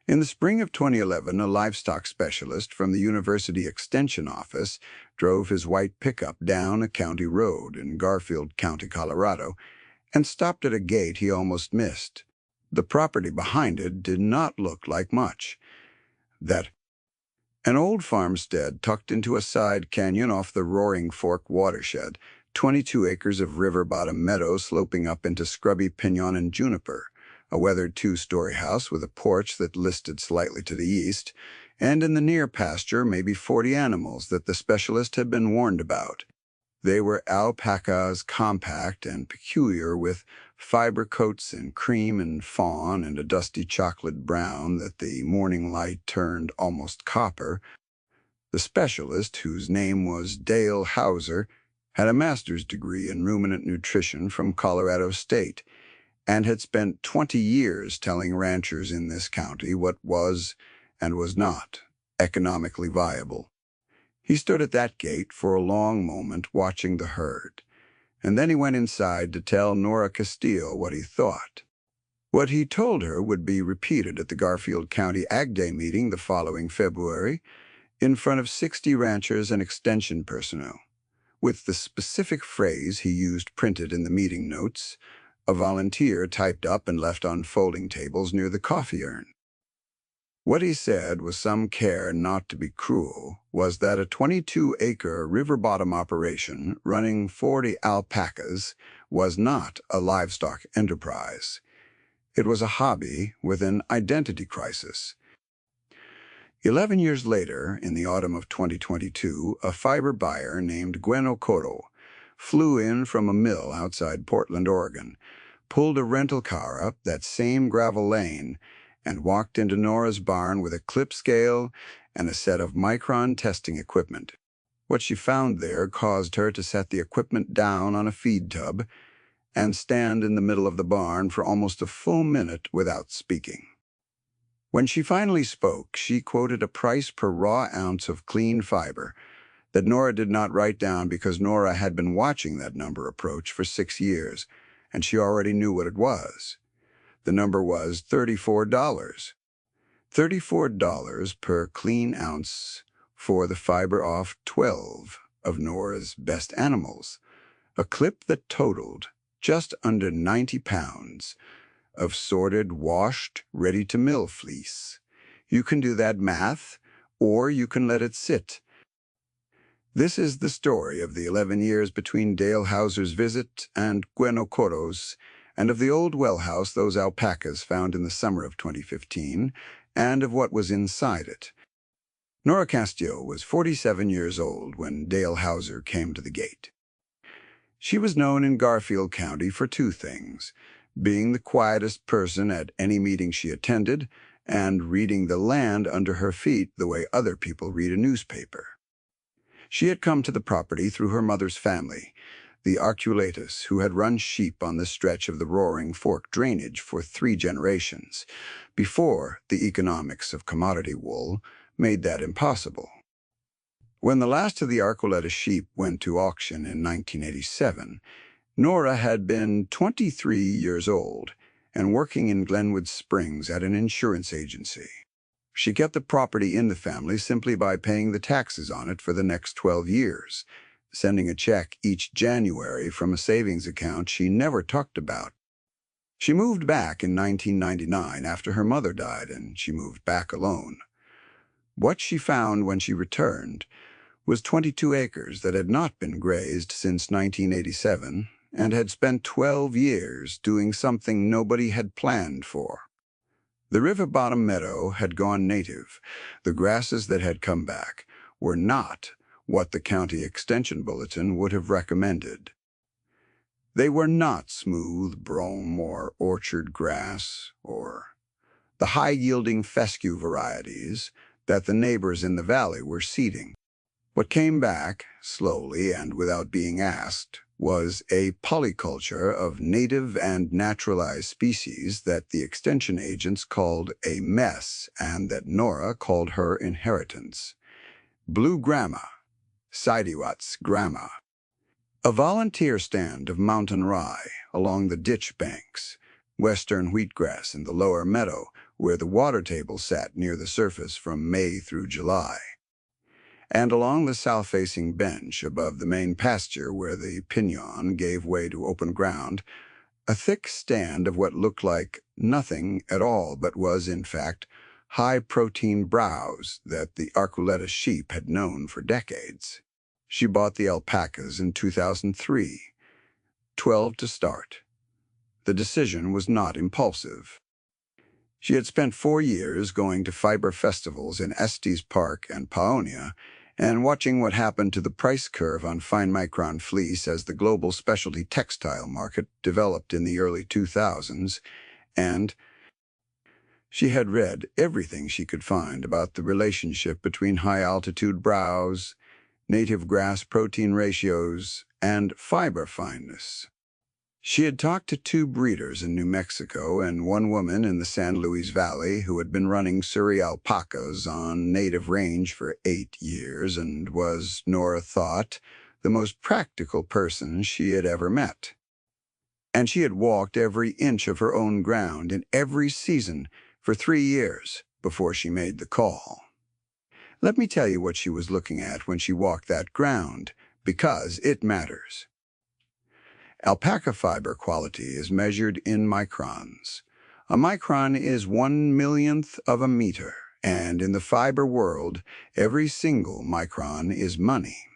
In the spring of 2011, a livestock specialist from the University Extension Office drove his white pickup down a county road in Garfield County, Colorado, and stopped at a gate he almost missed. The property behind it did not look like much. That An old farmstead tucked into a side canyon off the Roaring Fork watershed, 22 acres of river-bottom meadow sloping up into scrubby pinon and juniper, a weathered two-story house with a porch that listed slightly to the east, and in the near pasture maybe 40 animals that the specialist had been warned about. They were alpacas, compact and peculiar, with fiber coats in cream and fawn and a dusty chocolate brown that the morning light turned almost copper. The specialist, whose name was Dale Hauser, had a master's degree in ruminant nutrition from Colorado State and had spent 20 years telling ranchers in this county what was and was not economically viable. He stood at that gate for a long moment watching the herd, and then he went inside to tell Nora Castillo what he thought. What he told her would be repeated at the Garfield County Ag Day meeting the following February in front of 60 ranchers and extension personnel, with the specific phrase he used printed in the meeting notes, a volunteer typed up and left on folding tables near the coffee urn. What he said, with some care not to be cruel, was that a 22-acre river-bottom operation running 40 alpacas was not a livestock enterprise. It was a hobby with an identity crisis. 11 years later, in the autumn of 2022, a fiber buyer named Gwen Okoro flew in from a mill outside Portland, Oregon, pulled a rental car up that same gravel lane, and walked into Nora's barn with a clip scale and a set of micron testing equipment. What she found there caused her to set the equipment down on a feed tub and stand in the middle of the barn for almost a full minute without speaking. When she finally spoke, she quoted a price per raw ounce of clean fiber that Nora did not write down because Nora had been watching that number approach for 6 years, and she already knew what it was. The number was $34. $34 per clean ounce for the fiber off 12 of Nora's best animals, a clip that totaled just under 90 pounds of sorted, washed, ready-to-mill fleece. You can do that math, or you can let it sit. This is the story of the 11 years between Dale Hauser's visit and Gwen Okoro's, and of the old Wellhouse those alpacas found in the summer of 2015, and of what was inside it. Nora Castillo was 47 years old when Dale Hauser came to the gate. She was known in Garfield County for 2 things: being the quietest person at any meeting she attended, and reading the land under her feet the way other people read a newspaper. She had come to the property through her mother's family, the Arcuatus, who had run sheep on the stretch of the Roaring Fork drainage for 3 generations, before the economics of commodity wool made that impossible. When the last of the Arcuatus sheep went to auction in 1987, Nora had been 23 years old and working in Glenwood Springs at an insurance agency. She kept the property in the family simply by paying the taxes on it for the next 12 years, sending a check each January from a savings account she never talked about. She moved back in 1999 after her mother died, and she moved back alone. What she found when she returned was 22 acres that had not been grazed since 1987 and had spent 12 years doing something nobody had planned for. The river-bottom meadow had gone native. The grasses that had come back were not what the county extension bulletin would have recommended. They were not smooth brome or orchard grass or the high-yielding fescue varieties that the neighbors in the valley were seeding. What came back, slowly and without being asked, was a polyculture of native and naturalized species that the extension agents called a mess and that Nora called her inheritance. Blue grama, Sidiwat's grama. A volunteer stand of mountain rye along the ditch banks, western wheatgrass in the lower meadow, where the water table sat near the surface from May through July, and along the south-facing bench above the main pasture where the pinon gave way to open ground, a thick stand of what looked like nothing at all but was, in fact, high-protein browse that the Arculeta sheep had known for decades. She bought the alpacas in 2003, 12 to start. The decision was not impulsive. She had spent 4 years going to fiber festivals in Estes Park and Paonia and watching what happened to the price curve on fine-micron fleece as the global specialty textile market developed in the early 2000s, and she had read everything she could find about the relationship between high-altitude browse, native grass protein ratios, and fiber fineness. She had talked to 2 breeders in New Mexico and 1 woman in the San Luis Valley who had been running Surrey alpacas on native range for 8 years and was, Nora thought, the most practical person she had ever met. And she had walked every inch of her own ground in every season for 3 years before she made the call. Let me tell you what she was looking at when she walked that ground, because it matters. Alpaca fiber quality is measured in microns. A micron is 1/1,000,000th of a meter, and in the fiber world, every single micron is money.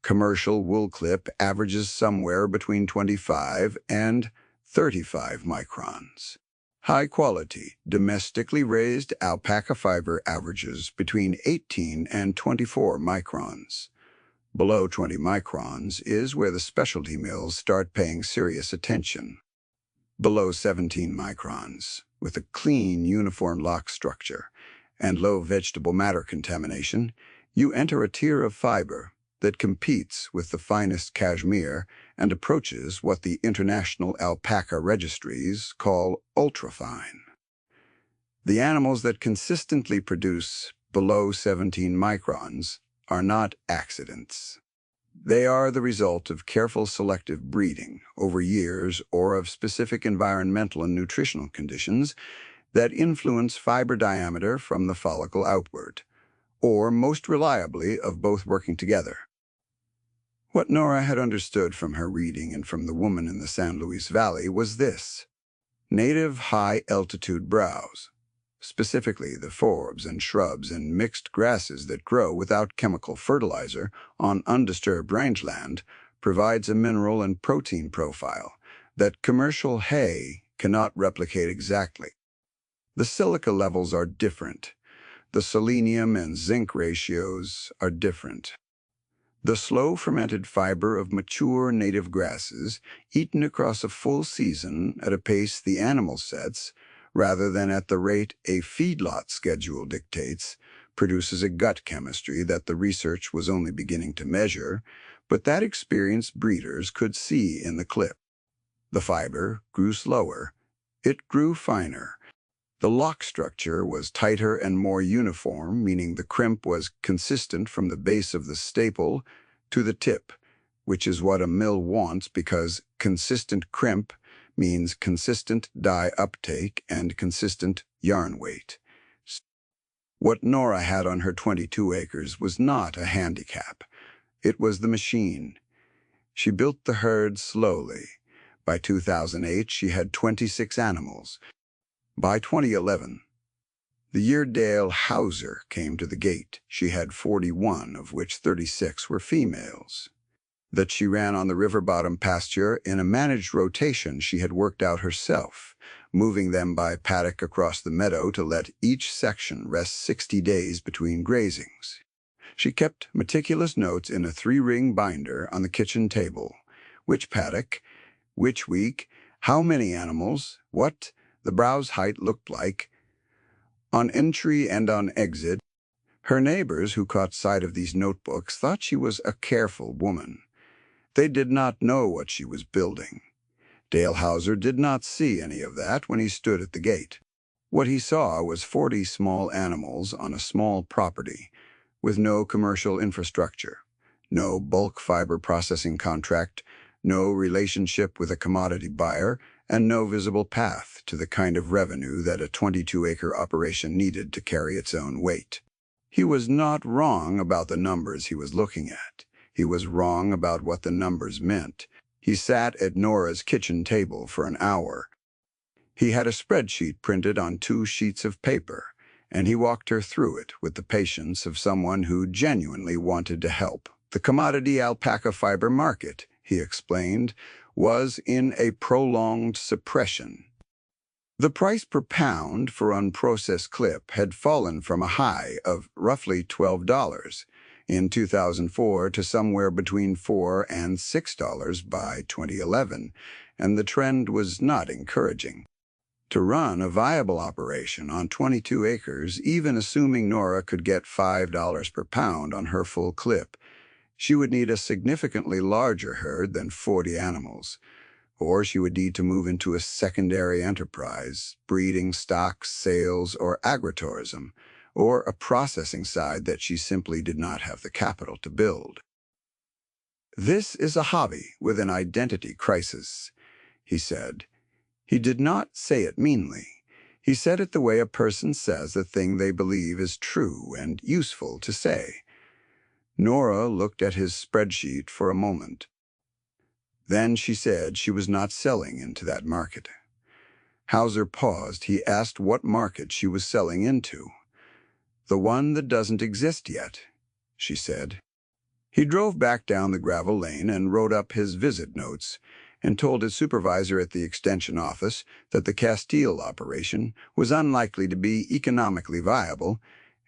Commercial wool clip averages somewhere between 25 and 35 microns. High-quality, domestically raised alpaca fiber averages between 18 and 24 microns. Below 20 microns is where the specialty mills start paying serious attention. Below 17 microns, with a clean, uniform lock structure and low vegetable matter contamination, you enter a tier of fiber that competes with the finest cashmere and approaches what the international alpaca registries call ultrafine. The animals that consistently produce below 17 microns are not accidents. They are the result of careful selective breeding over years or of specific environmental and nutritional conditions that influence fiber diameter from the follicle outward, or most reliably of both working together. What Nora had understood from her reading and from the woman in the San Luis Valley was this: native high-altitude browse, specifically the forbs and shrubs and mixed grasses that grow without chemical fertilizer on undisturbed rangeland, provides a mineral and protein profile that commercial hay cannot replicate exactly. The silica levels are different. The selenium and zinc ratios are different. The slow-fermented fiber of mature native grasses, eaten across a full season at a pace the animal sets, rather than at the rate a feedlot schedule dictates, produces a gut chemistry that the research was only beginning to measure, but that experienced breeders could see in the clip. The fiber grew slower. It grew finer. The lock structure was tighter and more uniform, meaning the crimp was consistent from the base of the staple to the tip, which is what a mill wants because consistent crimp means consistent dye uptake and consistent yarn weight. What Nora had on her 22 acres was not a handicap. It was the machine. She built the herd slowly. By 2008, she had 26 animals. By 2011, the year Dale Hauser came to the gate, she had 41, of which 36 were females. That she ran on the river bottom pasture in a managed rotation she had worked out herself, moving them by paddock across the meadow to let each section rest 60 days between grazings. She kept meticulous notes in a 3-ring binder on the kitchen table: which paddock, which week, how many animals, what the browse height looked like, on entry and on exit. Her neighbors who caught sight of these notebooks thought she was a careful woman. They did not know what she was building. Dale Hauser did not see any of that when he stood at the gate. What he saw was 40 small animals on a small property, with no commercial infrastructure, no bulk fiber processing contract, no relationship with a commodity buyer, and no visible path to the kind of revenue that a 22-acre operation needed to carry its own weight. He was not wrong about the numbers he was looking at. He was wrong about what the numbers meant. He sat at Nora's kitchen table for an hour. He had a spreadsheet printed on 2 sheets of paper, and he walked her through it with the patience of someone who genuinely wanted to help. The commodity alpaca fiber market, he explained, was in a prolonged suppression. The price per pound for unprocessed clip had fallen from a high of roughly $12 in 2004 to somewhere between $4 and $6 by 2011, and the trend was not encouraging. To run a viable operation on 22 acres, even assuming Nora could get $5 per pound on her full clip, she would need a significantly larger herd than 40 animals, or she would need to move into a secondary enterprise, breeding, stocks, sales, or agritourism, or a processing side that she simply did not have the capital to build. "This is a hobby with an identity crisis," he said. He did not say it meanly. He said it the way a person says a thing they believe is true and useful to say. Nora looked at his spreadsheet for a moment. Then she said she was not selling into that market. Hauser paused. He asked what market she was selling into. "The one that doesn't exist yet," she said. He drove back down the gravel lane and wrote up his visit notes and told his supervisor at the extension office that the Castile operation was unlikely to be economically viable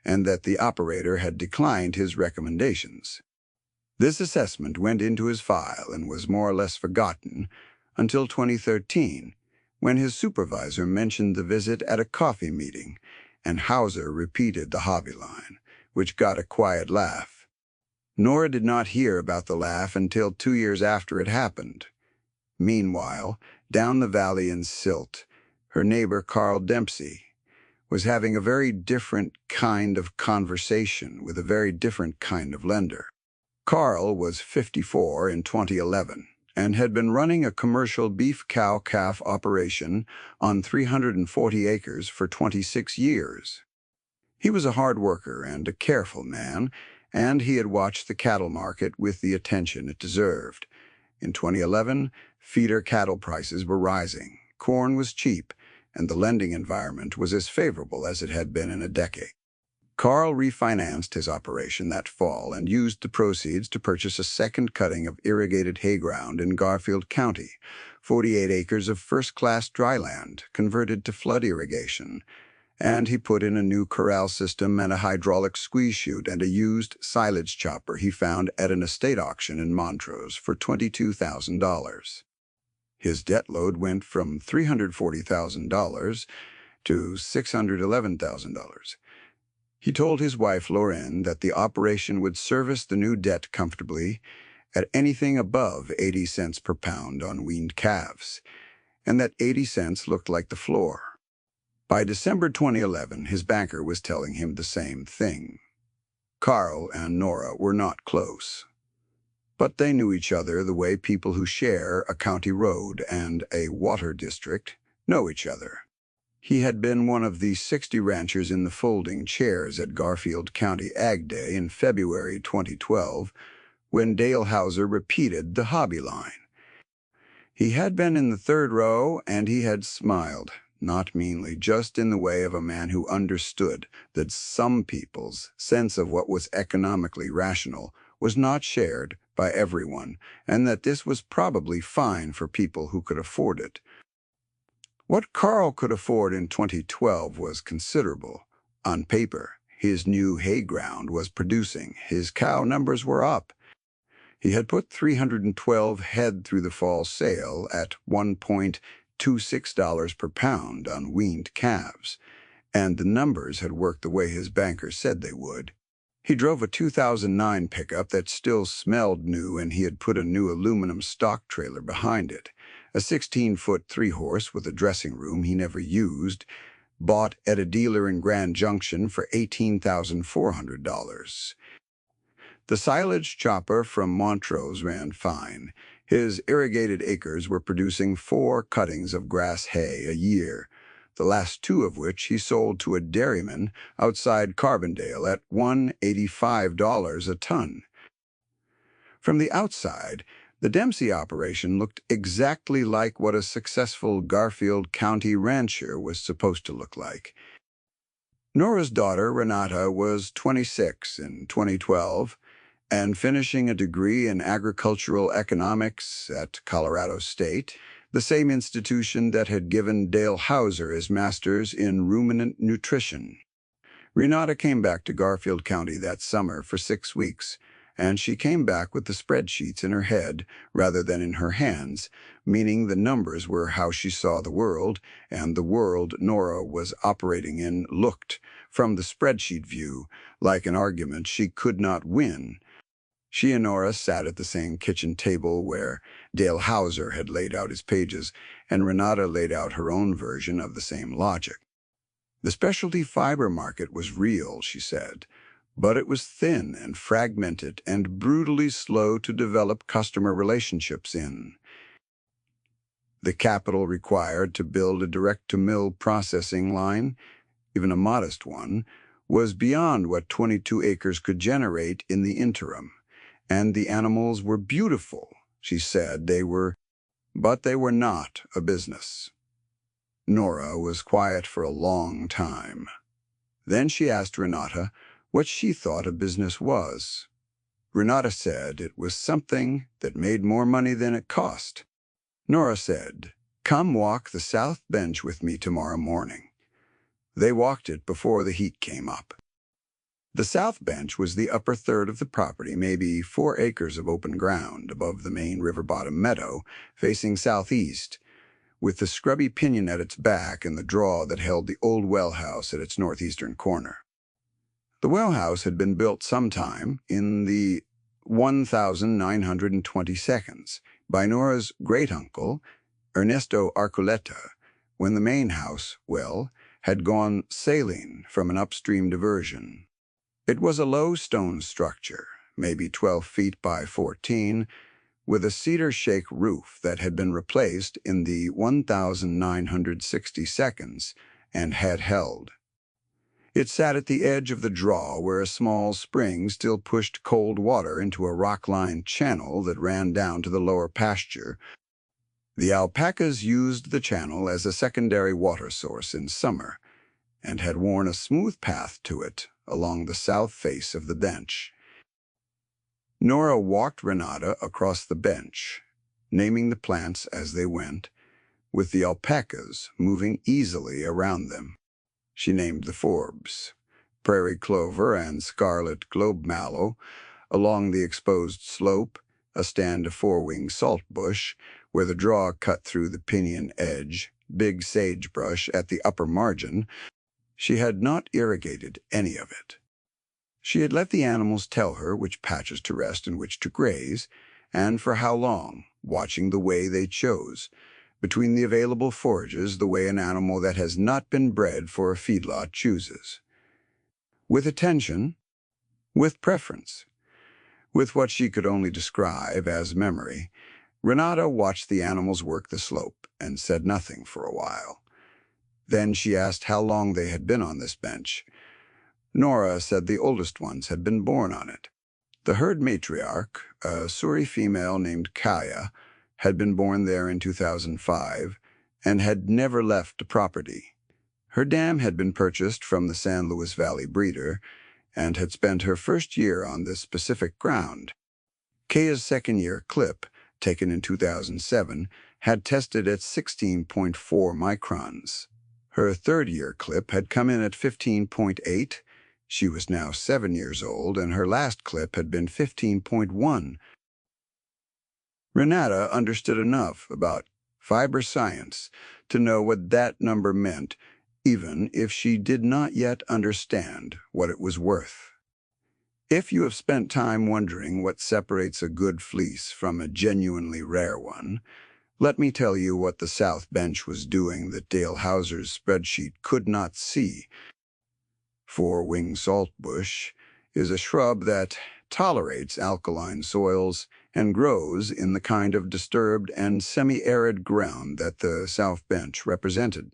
and that the operator had declined his recommendations. This assessment went into his file and was more or less forgotten until 2013, when his supervisor mentioned the visit at a coffee meeting, and Hauser repeated the hobby line, which got a quiet laugh. Nora did not hear about the laugh until 2 years after it happened. Meanwhile, down the valley in Silt, her neighbor Carl Dempsey was having a very different kind of conversation with a very different kind of lender. Carl was 54 in 2011 and had been running a commercial beef cow-calf operation on 340 acres for 26 years. He was a hard worker and a careful man, and he had watched the cattle market with the attention it deserved. In 2011, feeder cattle prices were rising, corn was cheap, and the lending environment was as favorable as it had been in a decade. Carl refinanced his operation that fall and used the proceeds to purchase a second cutting of irrigated hay ground in Garfield County, 48 acres of first-class dry land converted to flood irrigation, and he put in a new corral system and a hydraulic squeeze chute and a used silage chopper he found at an estate auction in Montrose for $22,000. His debt load went from $340,000 to $611,000. He told his wife, Lauren, that the operation would service the new debt comfortably at anything above 80 cents per pound on weaned calves, and that 80 cents looked like the floor. By December 2011, his banker was telling him the same thing. Carl and Nora were not close, but they knew each other the way people who share a county road and a water district know each other. He had been one of the 60 ranchers in the folding chairs at Garfield County Ag Day in February 2012, when Dale Hauser repeated the hobby line. He had been in the third row, and he had smiled, not meanly, just in the way of a man who understood that some people's sense of what was economically rational was not shared by everyone, and that this was probably fine for people who could afford it. What Carl could afford in 2012 was considerable. On paper, his new hay ground was producing. His cow numbers were up. He had put 312 head through the fall sale at $1.26 per pound on weaned calves, and the numbers had worked the way his banker said they would. He drove a 2009 pickup that still smelled new, and he had put a new aluminum stock trailer behind it. A 16-foot 3-horse with a dressing room he never used, bought at a dealer in Grand Junction for $18,400. The silage chopper from Montrose ran fine. His irrigated acres were producing 4 cuttings of grass hay a year, the last 2 of which he sold to a dairyman outside Carbondale at $185 a ton. From the outside, the Dempsey operation looked exactly like what a successful Garfield County rancher was supposed to look like. Nora's daughter, Renata, was 26 in 2012 and finishing a degree in agricultural economics at Colorado State, the same institution that had given Dale Hauser his master's in ruminant nutrition. Renata came back to Garfield County that summer for 6 weeks, and she came back with the spreadsheets in her head rather than in her hands, meaning the numbers were how she saw the world, and the world Nora was operating in looked, from the spreadsheet view, like an argument she could not win. She and Nora sat at the same kitchen table where Dale Hauser had laid out his pages, and Renata laid out her own version of the same logic. The specialty fiber market was real, she said, but it was thin and fragmented and brutally slow to develop customer relationships in. The capital required to build a direct-to-mill processing line, even a modest one, was beyond what 22 acres could generate in the interim. And the animals were beautiful, she said but they were not a business. Nora was quiet for a long time. Then she asked Renata what she thought a business was. Renata said it was something that made more money than it cost. Nora said, "Come walk the south bench with me tomorrow morning." They walked it before the heat came up. The south bench was the upper third of the property, maybe 4 acres of open ground above the main river bottom meadow, facing southeast, with the scrubby pinyon at its back and the draw that held the old Wellhouse at its northeastern corner. The Wellhouse had been built sometime in the 1922 by Nora's great-uncle, Ernesto Arculeta, when the main house, had gone sailing from an upstream diversion. It was a low stone structure, maybe 12 feet by 14, with a cedar shake roof that had been replaced in the 1962 and had held. It sat at the edge of the draw where a small spring still pushed cold water into a rock-lined channel that ran down to the lower pasture. The alpacas used the channel as a secondary water source in summer and had worn a smooth path to it along the south face of the bench. Nora walked Renata across the bench, naming the plants as they went, with the alpacas moving easily around them. She named the forbs, prairie clover and scarlet globe mallow, along the exposed slope, a stand of 4-wing saltbush, where the draw cut through the pinyon edge, big sagebrush at the upper margin. She had not irrigated any of it. She had let the animals tell her which patches to rest and which to graze, and for how long, watching the way they chose, between the available forages the way an animal that has not been bred for a feedlot chooses. With attention, with preference, with what she could only describe as memory, Renata watched the animals work the slope and said nothing for a while. Then she asked how long they had been on this bench. Nora said the oldest ones had been born on it. The herd matriarch, a Suri female named Kaya, had been born there in 2005 and had never left the property. Her dam had been purchased from the San Luis Valley breeder and had spent her first year on this specific ground. Kaya's second-year clip, taken in 2007, had tested at 16.4 microns. Her third-year clip had come in at 15.8. She was now 7 years old, and her last clip had been 15.1. Renata understood enough about fiber science to know what that number meant, even if she did not yet understand what it was worth. If you have spent time wondering what separates a good fleece from a genuinely rare one, let me tell you what the South Bench was doing that Dale Hauser's spreadsheet could not see. 4-wing saltbush is a shrub that tolerates alkaline soils and grows in the kind of disturbed and semi-arid ground that the South Bench represented.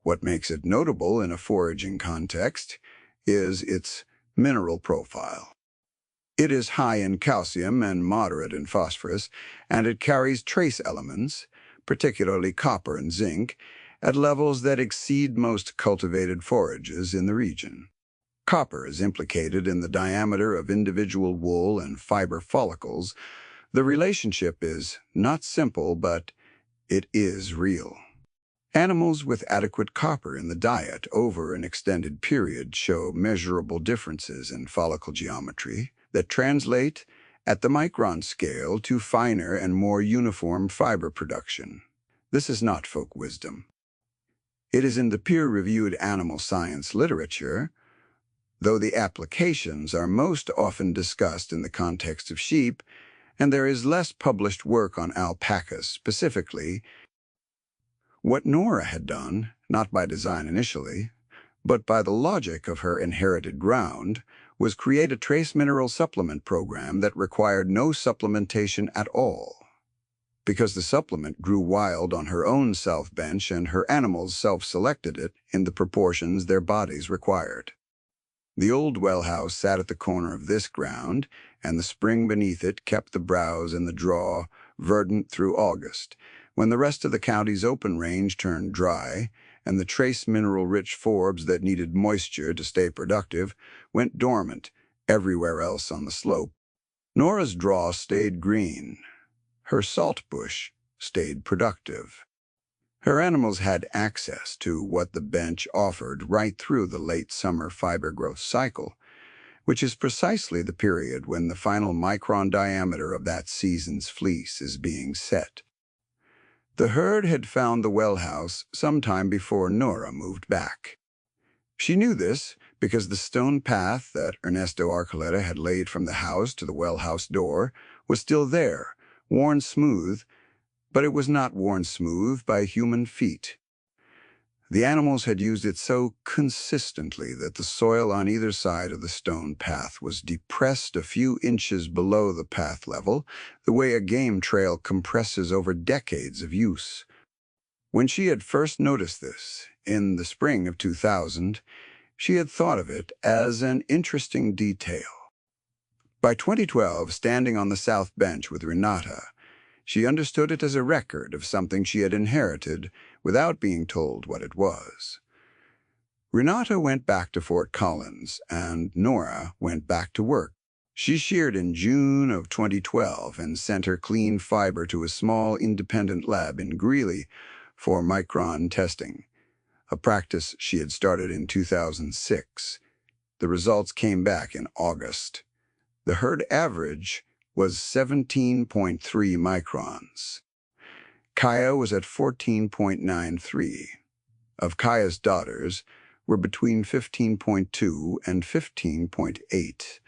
What makes it notable in a foraging context is its mineral profile. It is high in calcium and moderate in phosphorus, and it carries trace elements, particularly copper and zinc, at levels that exceed most cultivated forages in the region. Copper is implicated in the diameter of individual wool and fiber follicles. The relationship is not simple, but it is real. Animals with adequate copper in the diet over an extended period show measurable differences in follicle geometry that translate at the micron scale to finer and more uniform fiber production. This is not folk wisdom. It is in the peer-reviewed animal science literature, though the applications are most often discussed in the context of sheep, and there is less published work on alpacas specifically. What Nora had done, not by design initially, but by the logic of her inherited ground, was create a trace mineral supplement program that required no supplementation at all. Because the supplement grew wild on her own South Bench and her animals self-selected it in the proportions their bodies required. The old Wellhouse sat at the corner of this ground, and the spring beneath it kept the browse and the draw verdant through August, when the rest of the county's open range turned dry, and the trace mineral-rich forbs that needed moisture to stay productive went dormant everywhere else on the slope. Nora's draw stayed green. Her salt bush stayed productive. Her animals had access to what the bench offered right through the late summer fiber growth cycle, which is precisely the period when the final micron diameter of that season's fleece is being set. The herd had found the Wellhouse sometime before Nora moved back. She knew this because the stone path that Ernesto Archuleta had laid from the house to the Wellhouse door was still there, worn smooth, but it was not worn smooth by human feet. The animals had used it so consistently that the soil on either side of the stone path was depressed a few inches below the path level, the way a game trail compresses over decades of use. When she had first noticed this, in the spring of 2000, she had thought of it as an interesting detail. By 2012, standing on the South Bench with Renata, she understood it as a record of something she had inherited without being told what it was. Renata went back to Fort Collins, and Nora went back to work. She sheared in June of 2012 and sent her clean fiber to a small independent lab in Greeley for micron testing, a practice she had started in 2006. The results came back in August. The herd average was 17.3 microns. Kaya was at 14.93. Of Kaya's daughters were between 15.2 and 15.8.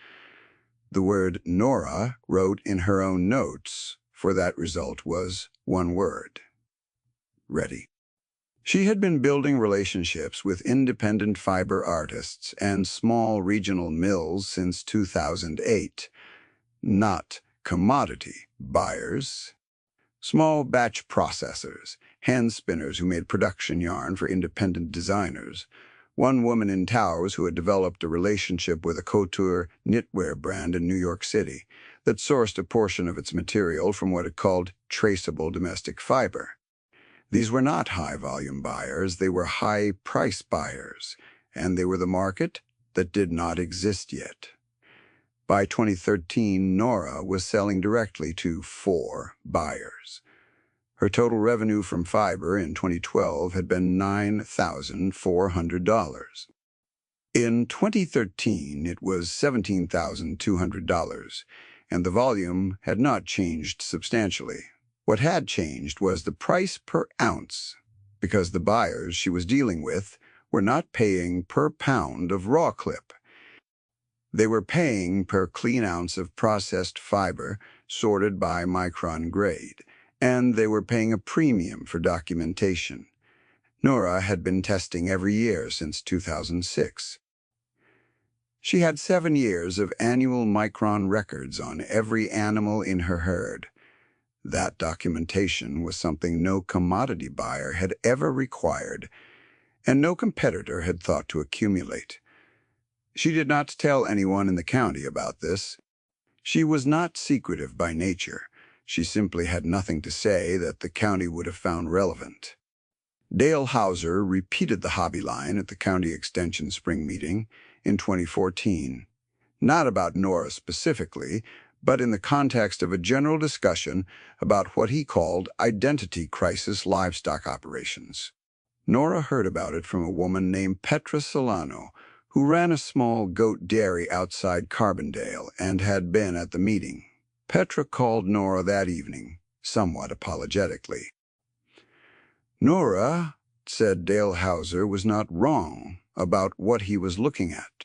The word Nora wrote in her own notes for that result was one word: ready. She had been building relationships with independent fiber artists and small regional mills since 2008. Not commodity buyers. Small batch processors, hand spinners who made production yarn for independent designers. One woman in Towers who had developed a relationship with a couture knitwear brand in New York City that sourced a portion of its material from what it called traceable domestic fiber. These were not high-volume buyers, they were high-price buyers, and they were the market that did not exist yet. By 2013, Nora was selling directly to 4 buyers. Her total revenue from fiber in 2012 had been $9,400. In 2013, it was $17,200, and the volume had not changed substantially. What had changed was the price per ounce, because the buyers she was dealing with were not paying per pound of raw clip. They were paying per clean ounce of processed fiber sorted by micron grade, and they were paying a premium for documentation. Nora had been testing every year since 2006. She had 7 years of annual micron records on every animal in her herd. That documentation was something no commodity buyer had ever required, and no competitor had thought to accumulate. She did not tell anyone in the county about this. She was not secretive by nature. She simply had nothing to say that the county would have found relevant. Dale Hauser repeated the hobby line at the county extension spring meeting in 2014, not about Nora specifically, but in the context of a general discussion about what he called identity crisis livestock operations. Nora heard about it from a woman named Petra Solano, who ran a small goat dairy outside Carbondale and had been at the meeting. Petra called Nora that evening, somewhat apologetically. Nora said Dale Hauser was not wrong about what he was looking at.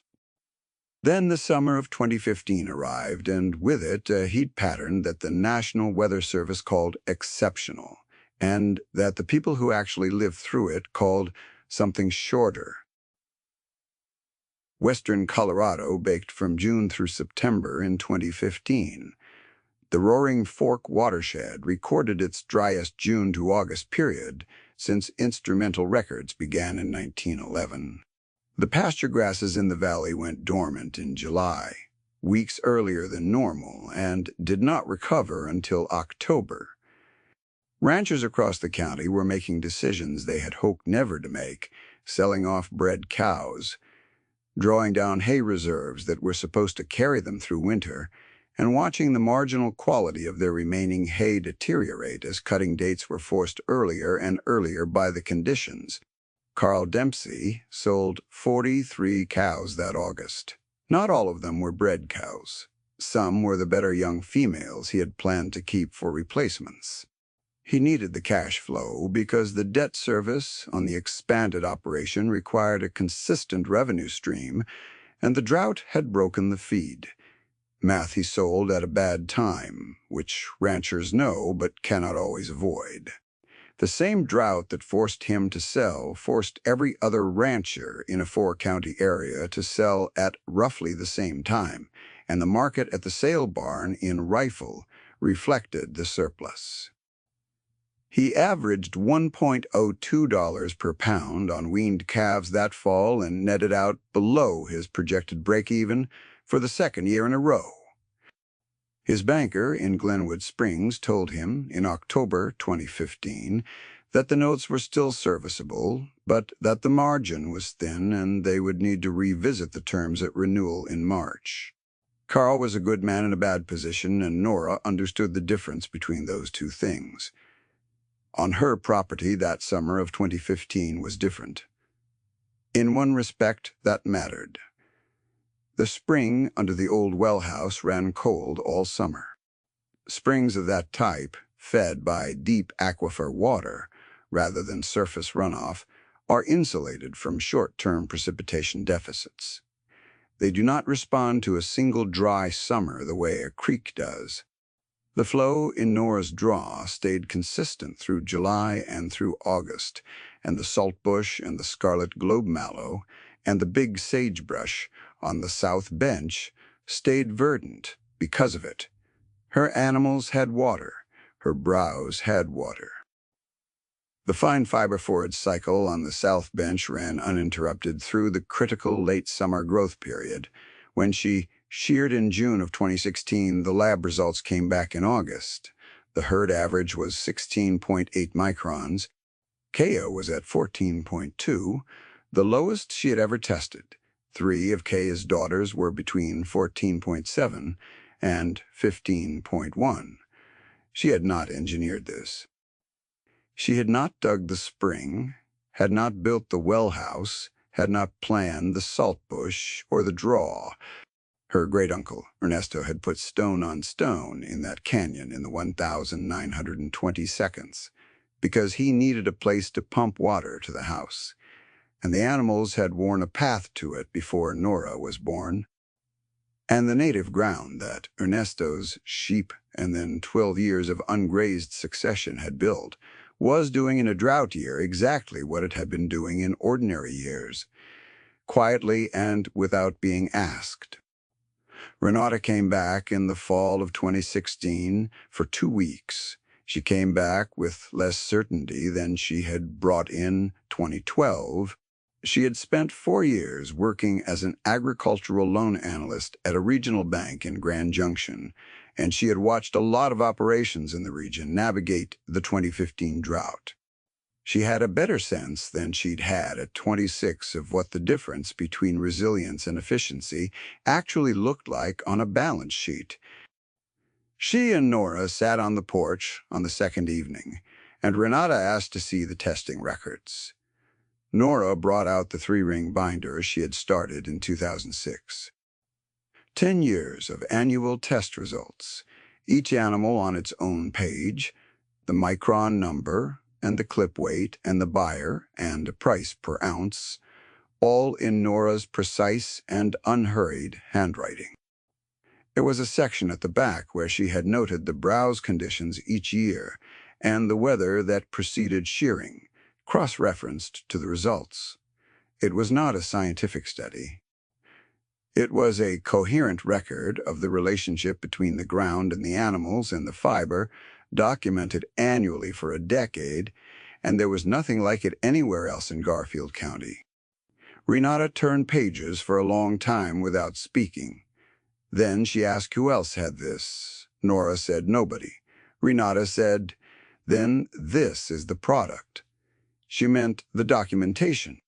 Then the summer of 2015 arrived, and with it a heat pattern that the National Weather Service called exceptional, and that the people who actually lived through it called something shorter. Western Colorado baked from June through September in 2015. The Roaring Fork watershed recorded its driest June to August period since instrumental records began in 1911. The pasture grasses in the valley went dormant in July, weeks earlier than normal, and did not recover until October. Ranchers across the county were making decisions they had hoped never to make, selling off bred cows, drawing down hay reserves that were supposed to carry them through winter, and watching the marginal quality of their remaining hay deteriorate as cutting dates were forced earlier and earlier by the conditions. Carl Dempsey sold 43 cows that August. Not all of them were bred cows. Some were the better young females he had planned to keep for replacements. He needed the cash flow because the debt service on the expanded operation required a consistent revenue stream, and the drought had broken the feed. Math he sold at a bad time, which ranchers know but cannot always avoid. The same drought that forced him to sell forced every other rancher in a 4-county area to sell at roughly the same time, and the market at the sale barn in Rifle reflected the surplus. He averaged $1.02 per pound on weaned calves that fall and netted out below his projected break-even for the second year in a row. His banker in Glenwood Springs told him in October 2015 that the notes were still serviceable, but that the margin was thin and they would need to revisit the terms at renewal in March. Carl was a good man in a bad position, and Nora understood the difference between those two things. On her property that summer of 2015 was different. In one respect, that mattered. The spring under the old Wellhouse ran cold all summer. Springs of that type, fed by deep aquifer water rather than surface runoff, are insulated from short-term precipitation deficits. They do not respond to a single dry summer the way a creek does. The flow in Nora's draw stayed consistent through July and through August, and the saltbush and the scarlet globe mallow and the big sagebrush on the south bench stayed verdant because of it. Her animals had water. Her browse had water. The fine fiber forage cycle on the south bench ran uninterrupted through the critical late summer growth period. When she sheared in June of 2016, the lab results came back in August. The herd average was 16.8 microns. Kea was at 14.2, the lowest she had ever tested. 3 of Kea's daughters were between 14.7 and 15.1. She had not engineered this. She had not dug the spring, had not built the Wellhouse, had not planned the saltbush or the draw. Her great-uncle, Ernesto, had put stone on stone in that canyon in the 1,920 seconds because he needed a place to pump water to the house, and the animals had worn a path to it before Nora was born. And the native ground that Ernesto's sheep and then 12 years of ungrazed succession had built was doing in a drought year exactly what it had been doing in ordinary years. quietly and without being asked. Renata came back in the fall of 2016 for 2 weeks. She came back with less certainty than she had brought in 2012. She had spent 4 years working as an agricultural loan analyst at a regional bank in Grand Junction, and she had watched a lot of operations in the region navigate the 2015 drought. She had a better sense than she'd had at 26 of what the difference between resilience and efficiency actually looked like on a balance sheet. She and Nora sat on the porch on the second evening, and Renata asked to see the testing records. Nora brought out the 3-ring binder she had started in 2006. 10 years of annual test results, each animal on its own page, the micron number, and the clip weight, and the buyer, and a price per ounce, all in Nora's precise and unhurried handwriting. There was a section at the back where she had noted the browse conditions each year and the weather that preceded shearing, cross-referenced to the results. It was not a scientific study. It was a coherent record of the relationship between the ground and the animals and the fiber, documented annually for a decade, and there was nothing like it anywhere else in Garfield County. Renata turned pages for a long time without speaking. Then she asked who else had this. Nora said nobody. Renata said, "Then this is the product." She meant the documentation.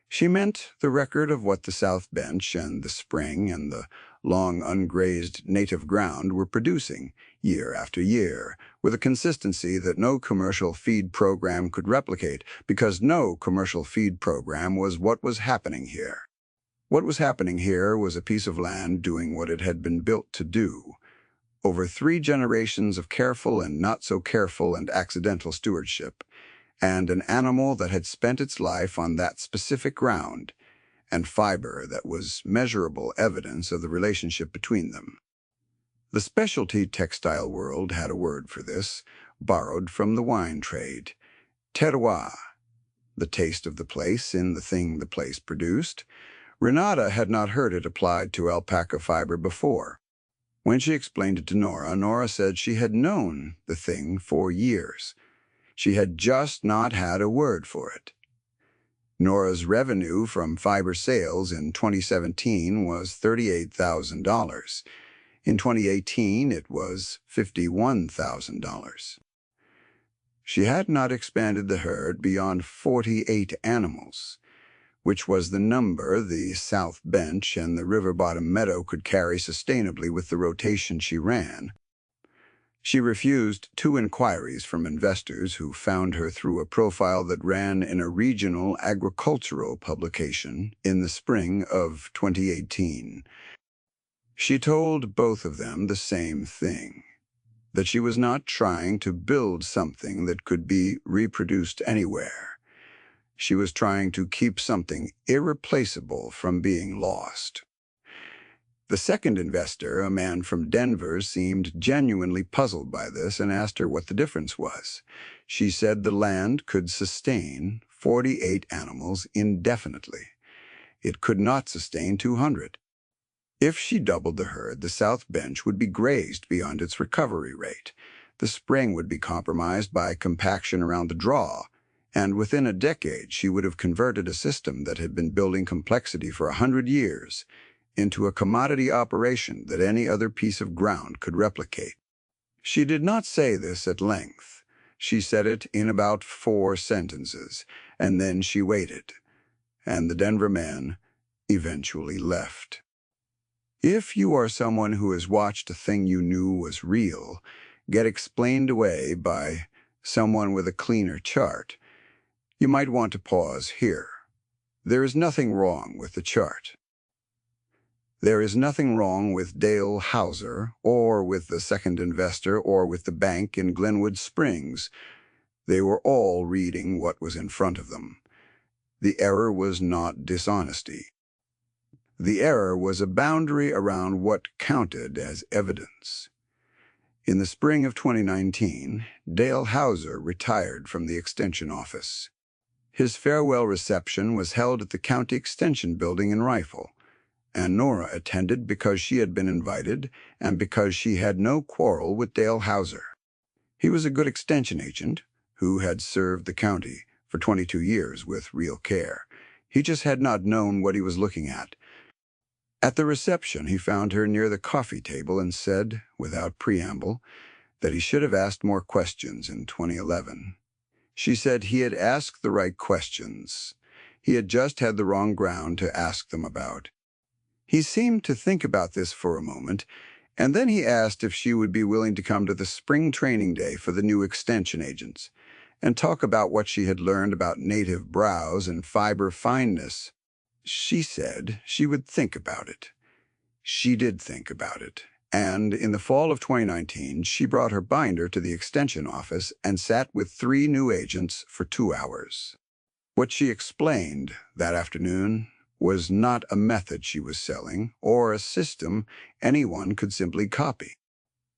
She meant the record of what the South Bench and the spring and the long ungrazed native ground were producing year after year, with a consistency that no commercial feed program could replicate, because no commercial feed program was what was happening here. What was happening here was a piece of land doing what it had been built to do. Over 3 generations of careful and not so careful and accidental stewardship, and an animal that had spent its life on that specific ground, and fiber that was measurable evidence of the relationship between them. The specialty textile world had a word for this, borrowed from the wine trade: terroir, the taste of the place in the thing the place produced. Renata had not heard it applied to alpaca fiber before. When she explained it to Nora, Nora said she had known the thing for years. She had just not had a word for it. Nora's revenue from fiber sales in 2017 was $38,000. In 2018, it was $51,000. She had not expanded the herd beyond 48 animals, which was the number the South Bench and the River Bottom Meadow could carry sustainably with the rotation she ran. She refused 2 inquiries from investors who found her through a profile that ran in a regional agricultural publication in the spring of 2018. She told both of them the same thing, that she was not trying to build something that could be reproduced anywhere. She was trying to keep something irreplaceable from being lost. The second investor, a man from Denver, seemed genuinely puzzled by this and asked her what the difference was. She said the land could sustain 48 animals indefinitely. It could not sustain 200. If she doubled the herd, the South Bench would be grazed beyond its recovery rate. The spring would be compromised by compaction around the draw, and within a decade she would have converted a system that had been building complexity for 100 years into a commodity operation that any other piece of ground could replicate. She did not say this at length. She said it in about 4 sentences, and then she waited, and the Denver man eventually left. If you are someone who has watched a thing you knew was real get explained away by someone with a cleaner chart, you might want to pause here. There is nothing wrong with the chart. There is nothing wrong with Dale Hauser, or with the second investor, or with the bank in Glenwood Springs. They were all reading what was in front of them. The error was not dishonesty. The error was a boundary around what counted as evidence. In the spring of 2019, Dale Hauser retired from the Extension Office. His farewell reception was held at the County Extension Building in Rifle, and Nora attended because she had been invited and because she had no quarrel with Dale Hauser. He was a good extension agent who had served the county for 22 years with real care. He just had not known what he was looking at. At the reception, he found her near the coffee table and said, without preamble, that he should have asked more questions in 2011. She said he had asked the right questions. He had just had the wrong ground to ask them about. He seemed to think about this for a moment, and then he asked if she would be willing to come to the spring training day for the new extension agents and talk about what she had learned about native browse and fiber fineness. She said she would think about it. She did think about it, and in the fall of 2019, she brought her binder to the extension office and sat with 3 new agents for 2 hours. What she explained that afternoon was not a method she was selling or a system anyone could simply copy.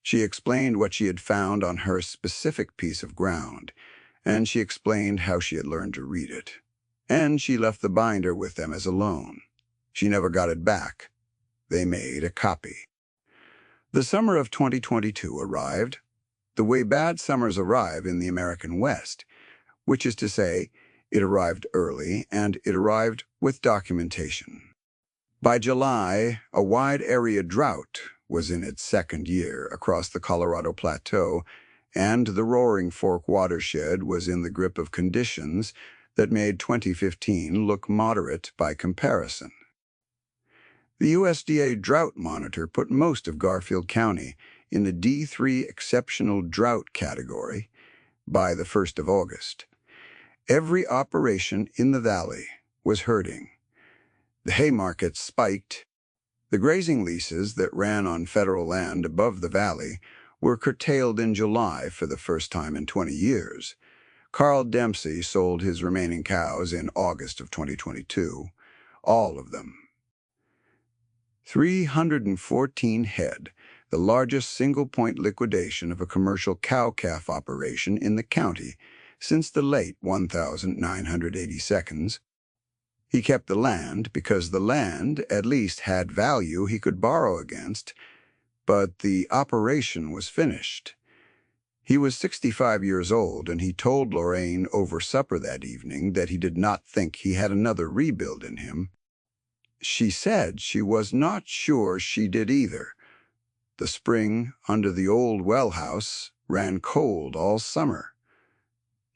She explained what she had found on her specific piece of ground, and she explained how she had learned to read it. And she left the binder with them as a loan. She never got it back. They made a copy. The summer of 2022 arrived, the way bad summers arrive in the American West, which is to say, it arrived early and it arrived with documentation. By July, a wide area drought was in its 2nd year across the Colorado Plateau, and the Roaring Fork watershed was in the grip of conditions that made 2015 look moderate by comparison. The USDA Drought Monitor put most of Garfield County in the D3 Exceptional Drought category by the 1st of August. Every operation in the valley was hurting. The hay market spiked. The grazing leases that ran on federal land above the valley were curtailed in July for the first time in 20 years. Carl Dempsey sold his remaining cows in August of 2022, all of them. 314 head, the largest single-point liquidation of a commercial cow-calf operation in the county since the late 1982. He kept the land because the land at least had value he could borrow against, but the operation was finished. He was 65 years old, and he told Lorraine over supper that evening that he did not think he had another rebuild in him. She said she was not sure she did either. The spring under the old Wellhouse ran cold all summer.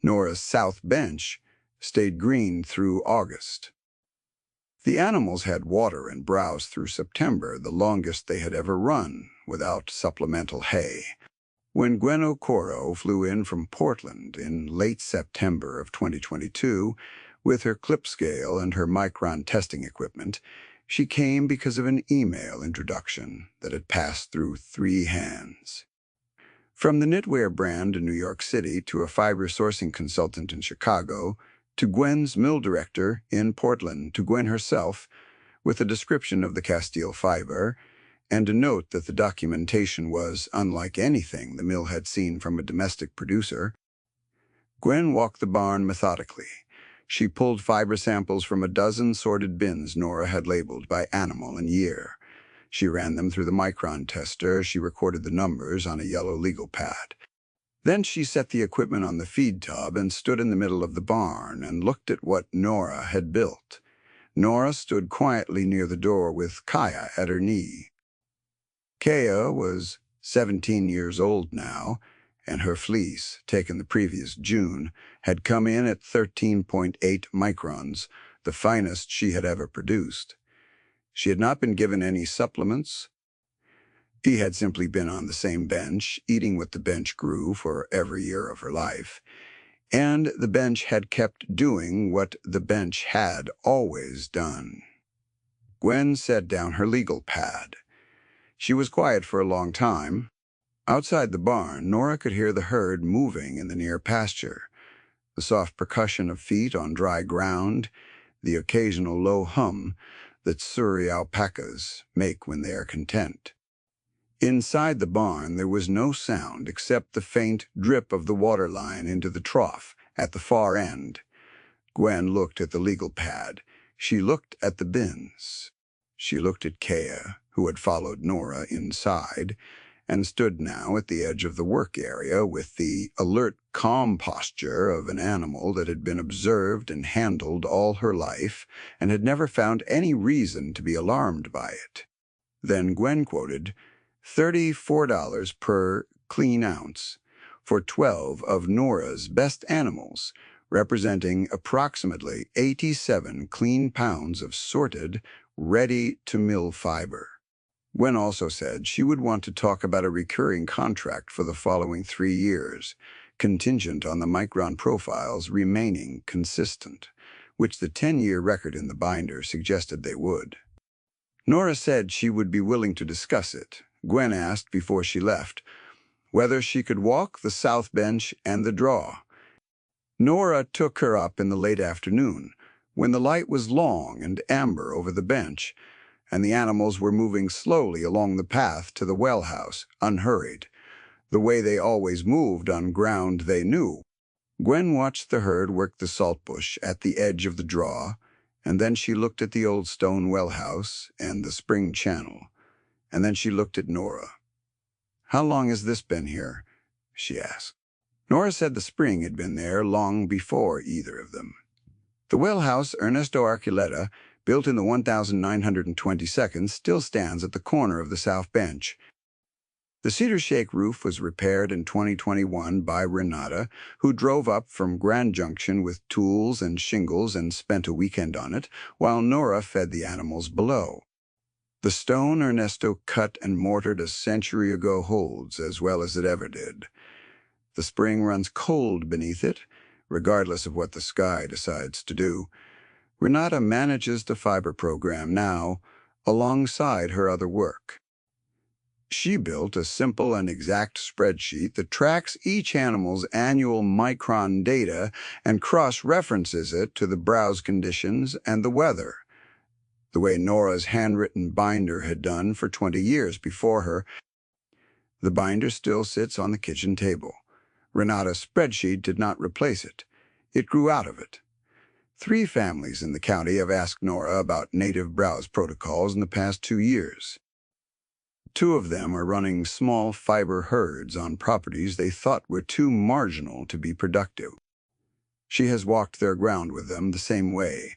Nora's south bench stayed green through August. The animals had water and browse through September, the longest they had ever run, without supplemental hay. When Gwen Okoro flew in from Portland in late September of 2022, with her clip scale and her micron testing equipment, she came because of an email introduction that had passed through 3 hands. From the knitwear brand in New York City to a fiber sourcing consultant in Chicago, to Gwen's mill director in Portland, to Gwen herself, with a description of the Castile fiber, and a note that the documentation was unlike anything the mill had seen from a domestic producer. Gwen walked the barn methodically. She pulled fiber samples from a dozen sorted bins Nora had labeled by animal and year. She ran them through the micron tester. She recorded the numbers on a yellow legal pad. Then she set the equipment on the feed tub and stood in the middle of the barn and looked at what Nora had built. Nora stood quietly near the door with Kaya at her knee. Kaya was 17 years old now, and her fleece, taken the previous June, had come in at 13.8 microns, the finest she had ever produced. She had not been given any supplements. He had simply been on the same bench, eating what the bench grew for every year of her life, and the bench had kept doing what the bench had always done. Gwen set down her legal pad. She was quiet for a long time. Outside the barn, Nora could hear the herd moving in the near pasture, the soft percussion of feet on dry ground, the occasional low hum that Surrey alpacas make when they are content. Inside the barn there was no sound except the faint drip of the water line into the trough at the far end. Gwen looked at the legal pad. She looked at the bins. She looked at Kea, who had followed Nora inside, and stood now at the edge of the work area with the alert, calm posture of an animal that had been observed and handled all her life and had never found any reason to be alarmed by it. Then Gwen quoted, $34 per clean ounce for 12 of Nora's best animals, representing approximately 87 clean pounds of sorted, ready-to-mill fiber. Gwen also said she would want to talk about a recurring contract for the following 3 years, contingent on the micron profiles remaining consistent, which the 10-year record in the binder suggested they would. Nora said she would be willing to discuss it. Gwen asked before she left whether she could walk the south bench and the draw. Nora took her up in the late afternoon, when the light was long and amber over the bench, and the animals were moving slowly along the path to the Wellhouse, unhurried, the way they always moved on ground they knew. Gwen watched the herd work the saltbush at the edge of the draw, and then she looked at the old stone wellhouse and the spring channel, and then she looked at Nora. "How long has this been here?" she asked. Nora said the spring had been there long before either of them. The wellhouse Ernesto Archuleta, built in the 1922, still stands at the corner of the south bench. The cedar shake roof was repaired in 2021 by Renata, who drove up from Grand Junction with tools and shingles and spent a weekend on it, while Nora fed the animals below. The stone Ernesto cut and mortared a century ago holds as well as it ever did. The spring runs cold beneath it, regardless of what the sky decides to do. Renata manages the fiber program now, alongside her other work. She built a simple and exact spreadsheet that tracks each animal's annual micron data and cross-references it to the browse conditions and the weather, the way Nora's handwritten binder had done for 20 years before her. The binder still sits on the kitchen table. Renata's spreadsheet did not replace it. It grew out of it. 3 families in the county have asked Nora about native browse protocols in the past 2 years. 2 of them are running small fiber herds on properties they thought were too marginal to be productive. She has walked their ground with them the same way.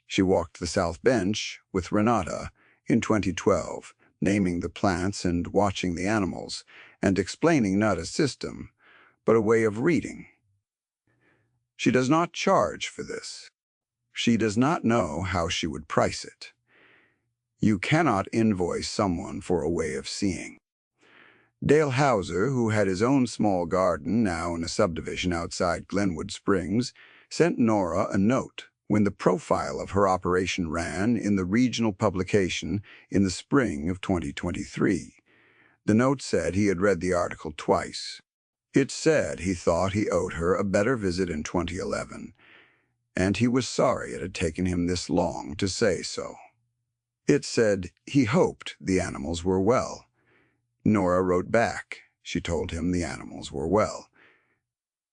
She walked the south bench with Renata in 2012, naming the plants and watching the animals, and explaining not a system, but a way of reading. She does not charge for this. She does not know how she would price it. You cannot invoice someone for a way of seeing. Dale Hauser, who had his own small garden now in a subdivision outside Glenwood Springs, sent Nora a note when the profile of her operation ran in the regional publication in the spring of 2023. The note said he had read the article twice. It said he thought he owed her a better visit in 2011, and he was sorry it had taken him this long to say so. It said he hoped the animals were well. Nora wrote back. She told him the animals were well.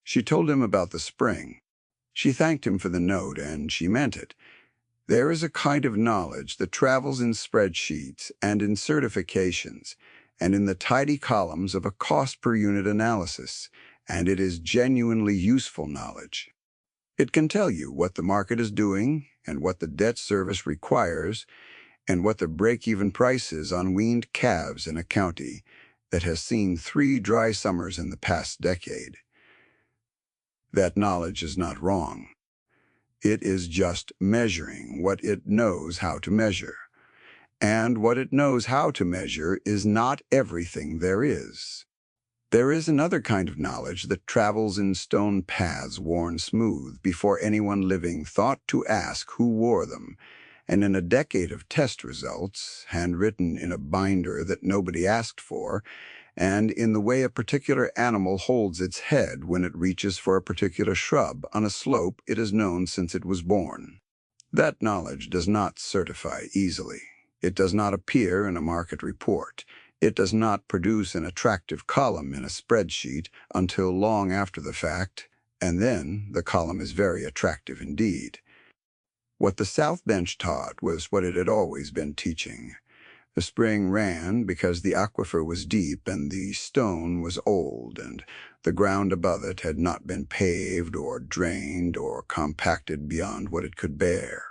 She told him about the spring. She thanked him for the note, and she meant it. There is a kind of knowledge that travels in spreadsheets and in certifications and in the tidy columns of a cost-per-unit analysis, and it is genuinely useful knowledge. It can tell you what the market is doing and what the debt service requires and what the break-even price is on weaned calves in a county that has seen 3 dry summers in the past decade. That knowledge is not wrong. It is just measuring what it knows how to measure. And what it knows how to measure is not everything there is. There is another kind of knowledge that travels in stone paths worn smooth before anyone living thought to ask who wore them, and in a decade of test results, handwritten in a binder that nobody asked for, and in the way a particular animal holds its head when it reaches for a particular shrub on a slope it has known since it was born. That knowledge does not certify easily. It does not appear in a market report. It does not produce an attractive column in a spreadsheet until long after the fact, And then the column is very attractive indeed. What the south bench taught was what it had always been teaching. The spring ran because the aquifer was deep and the stone was old, and the ground above it had not been paved or drained or compacted beyond what it could bear.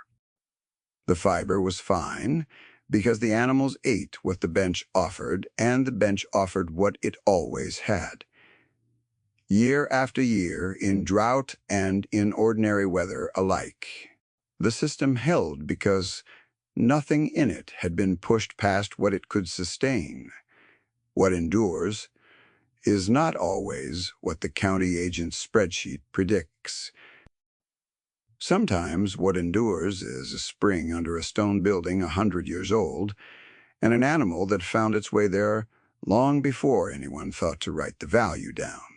The fiber was fine because the animals ate what the bench offered, and the bench offered what it always had. Year after year, in drought and in ordinary weather alike, the system held because nothing in it had been pushed past what it could sustain. What endures is not always what the county agent's spreadsheet predicts. Sometimes what endures is a spring under a stone building 100 years old, and an animal that found its way there long before anyone thought to write the value down.